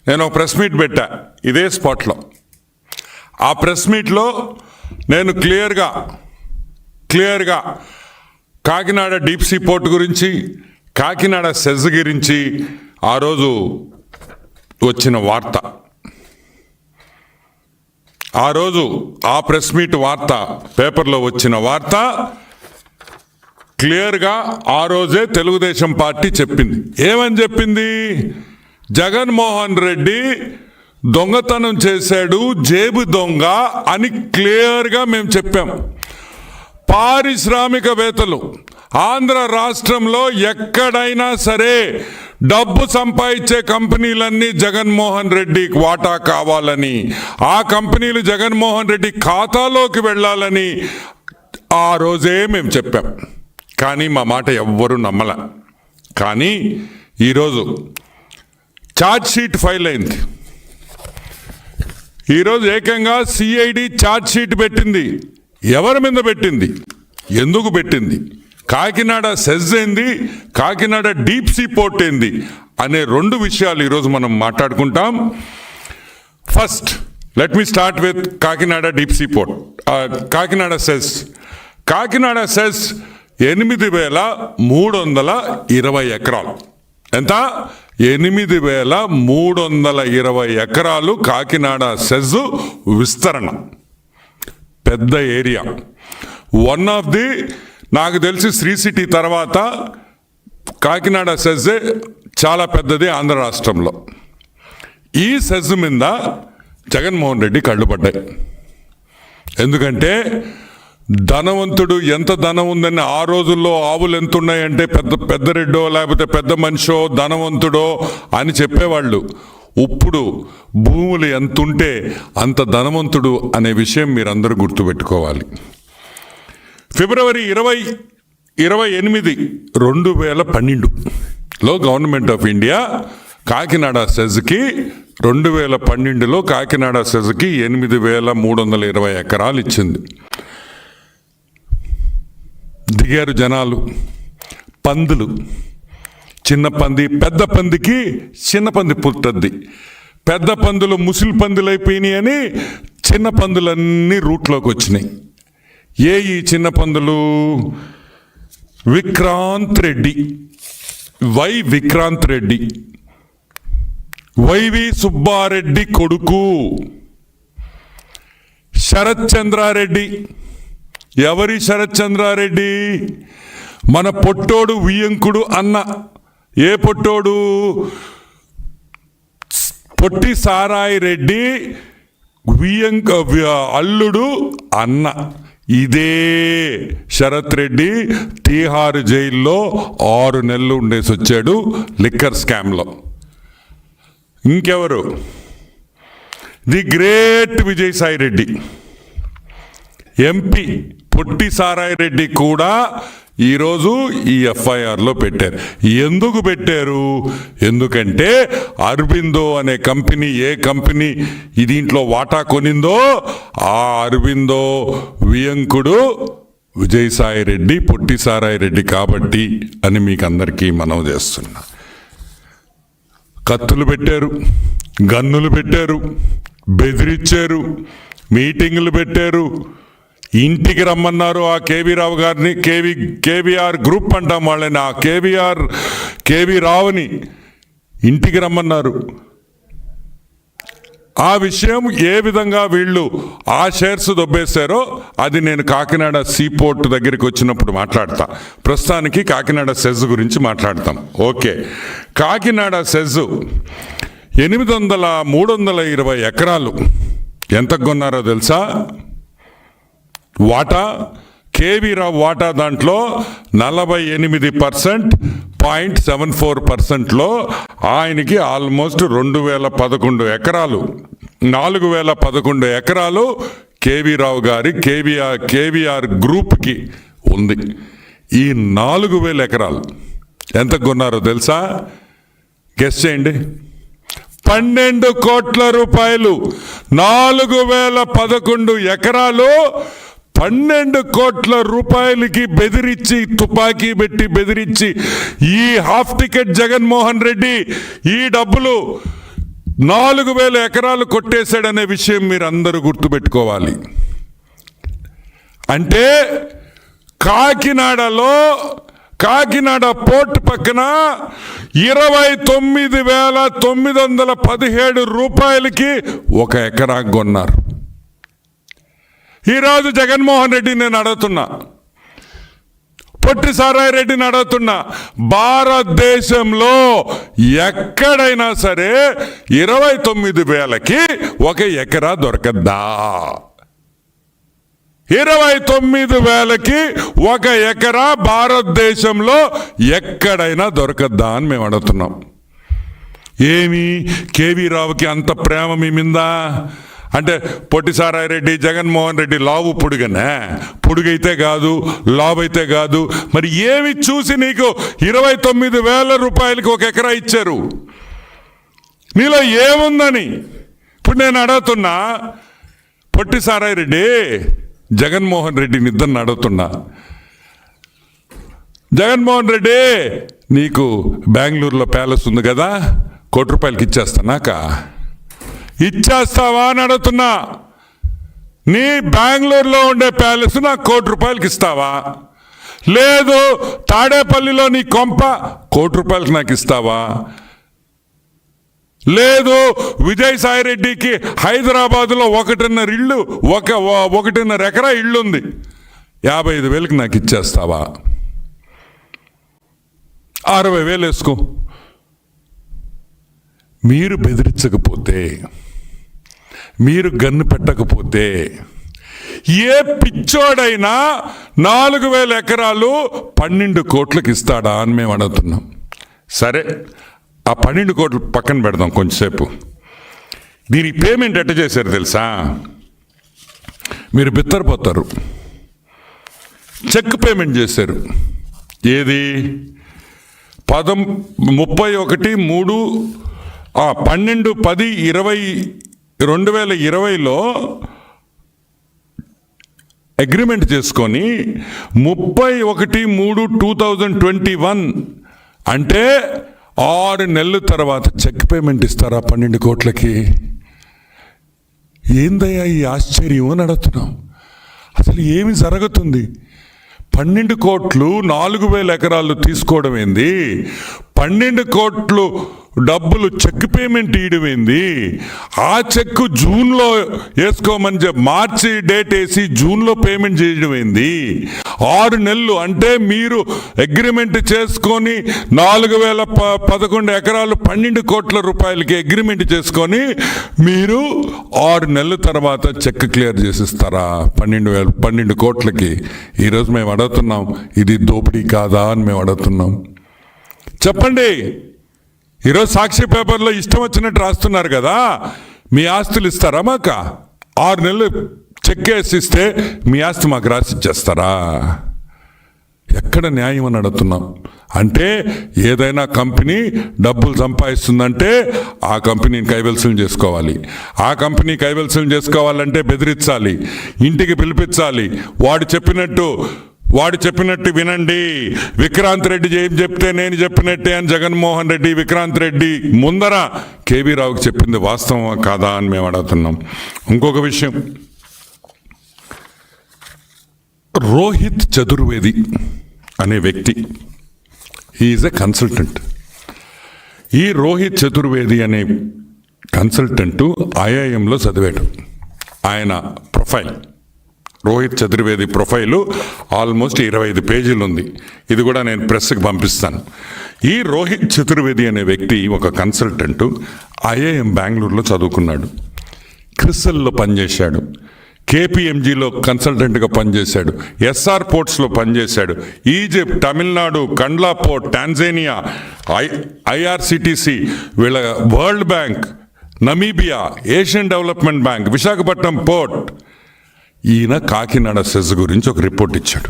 నేను ఒక press meet పెట్టా ఇదే స్పాట్లో. ఆ ప్రెస్ మీట్లో నేను క్లియర్గా కాకినాడ డీప్ సీ పోర్ట్ గురించి, కాకినాడ సెజ్ గురించి ఆ రోజు వచ్చిన వార్త, ఆ రోజు ఆ ప్రెస్ మీట్ వార్త, పేపర్లో వచ్చిన వార్త క్లియర్గా ఆ రోజే తెలుగుదేశం పార్టీ చెప్పింది. ఏమని చెప్పింది? జగన్మోహన్ రెడ్డి దొంగతనం చేశాడు, జేబు దొంగ అని క్లియర్గా మేము చెప్పాం. పారిశ్రామికవేత్తలు ఆంధ్ర రాష్ట్రంలో ఎక్కడైనా సరే డబ్బు సంపాదించే కంపెనీలన్నీ జగన్మోహన్ రెడ్డికి వాటా కావాలని, ఆ కంపెనీలు జగన్మోహన్ రెడ్డి ఖాతాలోకి వెళ్ళాలని ఆ రోజే మేము చెప్పాం. కానీ మా మాట ఎవ్వరూ నమ్మల. కానీ ఈరోజు ఛార్జ్ షీట్ ఫైల్ అయింది. ఈరోజు ఏకంగా సిఐడి ఛార్జ్ షీట్ పెట్టింది. ఎవరి మీద పెట్టింది? ఎందుకు పెట్టింది? కాకినాడ సెజ్ ఏంది, కాకినాడ డీప్ సీ పోర్ట్ ఏంది అనే రెండు విషయాలు ఈరోజు మనం మాట్లాడుకుంటాం. First let me start with Kakinada deep sea port. Kakinada SEZ. Kakinada SEZ 8,320 ఎకరాలు. ఎంత? 8,320 ఎకరాలు కాకినాడ సెజ్ విస్తరణ. పెద్ద ఏరియా. వన్ ఆఫ్ ది, నాకు తెలిసి శ్రీ సిటీ తర్వాత కాకినాడ సెజ్ చాలా పెద్దది ఆంధ్ర రాష్ట్రంలో. ఈ సెజ్ మీద జగన్మోహన్ రెడ్డి కళ్ళు పడ్డాయి. ఎందుకంటే ధనవంతుడు, ఎంత ధనం ఉందని ఆ రోజుల్లో ఆవులు ఎంత ఉన్నాయంటే పెద్ద రెడ్డో లేకపోతే పెద్ద మనిషో ధనవంతుడో అని చెప్పేవాళ్ళు. ఇప్పుడు భూములు ఎంత ఉంటే అంత ధనవంతుడు అనే విషయం మీరందరూ గుర్తుపెట్టుకోవాలి. ఫిబ్రవరి 28, 2012లో గవర్నమెంట్ ఆఫ్ ఇండియా కాకినాడ సెజ్కి 2012లో కాకినాడ సెజ్కి 8,320 ఎకరాలు ఇచ్చింది. దిగారు జనాలు. పందులు, చిన్న పంది, పెద్ద పందికి చిన్న పంది పుట్టద్ది. పెద్ద పందులు ముసిలి పందులు అయిపోయినాయి అని చిన్న పందులన్నీ రూట్లోకి వచ్చినాయి. ఈ చిన్న పందులు? విక్రాంత్ రెడ్డి, విక్రాంత్ రెడ్డి, వైవి సుబ్బారెడ్డి కొడుకు శరత్ చంద్రారెడ్డి. ఎవరి శరత్ చంద్రారెడ్డి? మన పొట్టోడు వియంకుడు అన్న. ఏ పొట్టోడు? పొట్టి సారాయి రెడ్డి అల్లుడు అన్న. ఇదే శరత్ రెడ్డి తీహార్ జైల్లో 6 నెలలు ఉండేసి వచ్చాడు లిక్కర్ స్కామ్లో. ఇంకెవరు? The great Vijayasai Reddy, MP. పొట్టి సారాయి రెడ్డి కూడా ఈరోజు ఈ ఎఫ్ఐఆర్లో పెట్టారు. ఎందుకు పెట్టారు? ఎందుకంటే అరబిందో అనే కంపెనీ, ఏ కంపెనీ దీంట్లో వాటా కొనిందో ఆ అరబిందో వియంకుడు విజయసాయి రెడ్డి, పొట్టి సారాయి రెడ్డి కాబట్టి అని మీకు అందరికీ మనవి చేస్తున్నా. కత్తులు పెట్టారు, గన్నులు పెట్టారు, బెదిరించారు, మీటింగులు పెట్టారు, ఇంటికి రమ్మన్నారు ఆ కేవీ రావు గారిని. కేవీఆర్ గ్రూప్ అంటాం వాళ్ళని. ఆ కేవీ రావుని ఇంటికి రమ్మన్నారు. ఆ విషయం ఏ విధంగా వీళ్ళు ఆ షేర్స్ దొబ్బేశారో అది నేను కాకినాడ సీపోర్ట్ దగ్గరికి వచ్చినప్పుడు మాట్లాడతా. ప్రస్తుతానికి కాకినాడ సెజ్ గురించి మాట్లాడతాం. ఓకే, కాకినాడ సెజ్ 320 ఎకరాలు ఎంత కొన్నారో తెలుసా? వాటా కేవీ రావు వాటా దాంట్లో 48.74%లో ఆయనకి ఆల్మోస్ట్ 2011 ఎకరాలు, 4011 ఎకరాలు కేవీ రావు గారి కేవీఆర్ గ్రూప్కి ఉంది. ఈ 4000 ఎకరాలు ఎంత కొన్నారో తెలుసా? గెస్ చేయండి. 12 కోట్ల రూపాయలు. 4011 ఎకరాలు 12 కోట్ల రూపాయలకి బెదిరించి, తుపాకీ పెట్టి బెదిరించి ఈ హాఫ్ టికెట్ జగన్మోహన్ రెడ్డి ఈ డబ్బులు 4,000 ఎకరాలు కొట్టేశాడనే విషయం మీరు అందరూ గుర్తుపెట్టుకోవాలి. అంటే కాకినాడ పోర్ట్ పక్కన 29,917 రూపాయలకి 1 ఎకరా కొన్నారు. ఈరోజు జగన్మోహన్ రెడ్డి నేను అడుగుతున్నా, పొట్టి సారాయి రెడ్డిని అడుగుతున్నా, భారతదేశంలో ఎక్కడైనా సరే 29,000కి 1 ఎకరా దొరకద్దా? 29,000కి 1 ఎకరా భారతదేశంలో ఎక్కడైనా దొరకద్దా అని మేము అడుగుతున్నాం. ఏమి కేవీ రావుకి అంత ప్రేమ మీ మీద? అంటే పొట్టి సారాయి రెడ్డి, జగన్మోహన్ రెడ్డి లావు పొడుగనే? పొడుగైతే కాదు, లావు అయితే కాదు. మరి ఏమి చూసి నీకు 29,000 రూపాయలకి 1 ఎకరా ఇచ్చారు? నీలో ఏముందని ఇప్పుడు నేను అడుగుతున్నా. పొట్టి సారాయి రెడ్డి, జగన్మోహన్ రెడ్డిని ఇద్దరిని అడుగుతున్నా. జగన్మోహన్ రెడ్డి, నీకు బెంగళూరులో ప్యాలెస్ ఉంది కదా, ₹1,00,00,000 ఇచ్చేస్తానాక ఇచ్చేస్తావా అని అడుగుతున్నా. నీ బెంగళూరులో ఉండే ప్యాలెస్ నాకు ₹1,00,00,000 ఇస్తావా? లేదు తాడేపల్లిలో నీ కొంప ₹1,00,00,000 నాకు ఇస్తావా? లేదు విజయసాయి రెడ్డికి హైదరాబాదులో 1.5 ఇళ్ళు, 1.5 ఎకరా ఇళ్ళు ఉంది, 55,000కి నాకు ఇచ్చేస్తావా? 60,000 వేసుకో. మీరు బెదిరించకపోతే, మీరు గన్ను పెట్టకపోతే ఏ పిచ్చోడైనా 4,000 ఎకరాలు 12 కోట్లకి ఇస్తాడా అని మేము అడుగుతున్నాం. సరే, ఆ 12 కోట్లు పక్కన పెడదాం కొంచెంసేపు. దీనికి పేమెంట్ ఎట్ట చేశారు తెలుసా? మీరు బిత్తరపోతారు. చెక్ పేమెంట్ చేశారు. ఏది? 2020లో అగ్రిమెంట్ చేసుకొని 31/3/2021 అంటే 6 నెలల తర్వాత చెక్ పేమెంట్ ఇస్తారా 12 కోట్లకి? ఏందయ్యా ఈ ఆశ్చర్యం అని అడుగుతున్నాం. అసలు ఏమి జరుగుతుంది? 12 కోట్లు 4,000 ఎకరాలు తీసుకోవడం ఏంది? 12 కోట్లు డబ్బులు చెక్ పేమెంట్ ఇవ్వడం ఏంది? ఆ చెక్ జూన్లో వేసుకోమని మార్చి డేట్ వేసి జూన్లో పేమెంట్ చేయడం ఏంది? 6 నెలలు అంటే మీరు అగ్రిమెంట్ చేసుకొని 4,011 ఎకరాలు 12 కోట్ల రూపాయలకి అగ్రిమెంట్ చేసుకొని మీరు 6 నెలల తర్వాత చెక్ క్లియర్ చేసిస్తారా 12 కోట్లకి? ఈరోజు మేము అడుగుతున్నాం, ఇది దోపిడీ కాదా అని మేము అడుగుతున్నాం. చెప్పండి. ఈరోజు సాక్షి పేపర్లో ఇష్టం వచ్చినట్టు రాస్తున్నారు కదా, మీ ఆస్తులు ఇస్తారా మాకు? 6 నెలలు చెక్ వేసి ఇస్తే మీ ఆస్తి మాకు రాసి ఇచ్చేస్తారా? ఎక్కడ న్యాయం అని అడుగుతున్నాం. అంటే ఏదైనా కంపెనీ డబ్బులు సంపాదిస్తుందంటే ఆ కంపెనీని కైవల్సం చేసుకోవాలి. ఆ కంపెనీ కైవల్సం చేసుకోవాలంటే బెదిరించాలి, ఇంటికి పిలిపించాలి, వాడు చెప్పినట్టు వినండి. విక్రాంత్ రెడ్డి ఏం చెప్తే నేను చెప్పినట్టే అని జగన్మోహన్ రెడ్డి విక్రాంత్ రెడ్డి ముందర కేవీ రావుకి చెప్పింది వాస్తవమా కాదా అని మేము అడుగుతున్నాం. ఇంకొక విషయం, రోహిత్ చతుర్వేది అనే వ్యక్తి, హీఈస్ ఎ కన్సల్టెంట్. ఈ రోహిత్ చతుర్వేది అనే కన్సల్టెంట్ ఐఐఎంలో చదివాడు. ఆయన profile, Rohit Chaturvedi profile almost 25 పేజీలు ఉంది. ఇది కూడా నేను ప్రెస్కి పంపిస్తాను. ఈ రోహిత్ చతుర్వేది అనే వ్యక్తి ఒక కన్సల్టెంట్, ఐఐఎం బెంగళూరులో చదువుకున్నాడు, క్రిసల్లో పనిచేశాడు, కేపీఎంజీలో కన్సల్టెంట్గా పనిచేశాడు, ఎస్ఆర్ పోర్ట్స్లో పనిచేశాడు, Egypt, Tamil Nadu, Kandla port, Tanzania, IRCTC, వీళ్ళ world bank, Namibia, Asian development bank, Visakhapatnam port. ఈయన కాకినాడ సెజ్ గురించి ఒక రిపోర్ట్ ఇచ్చాడు.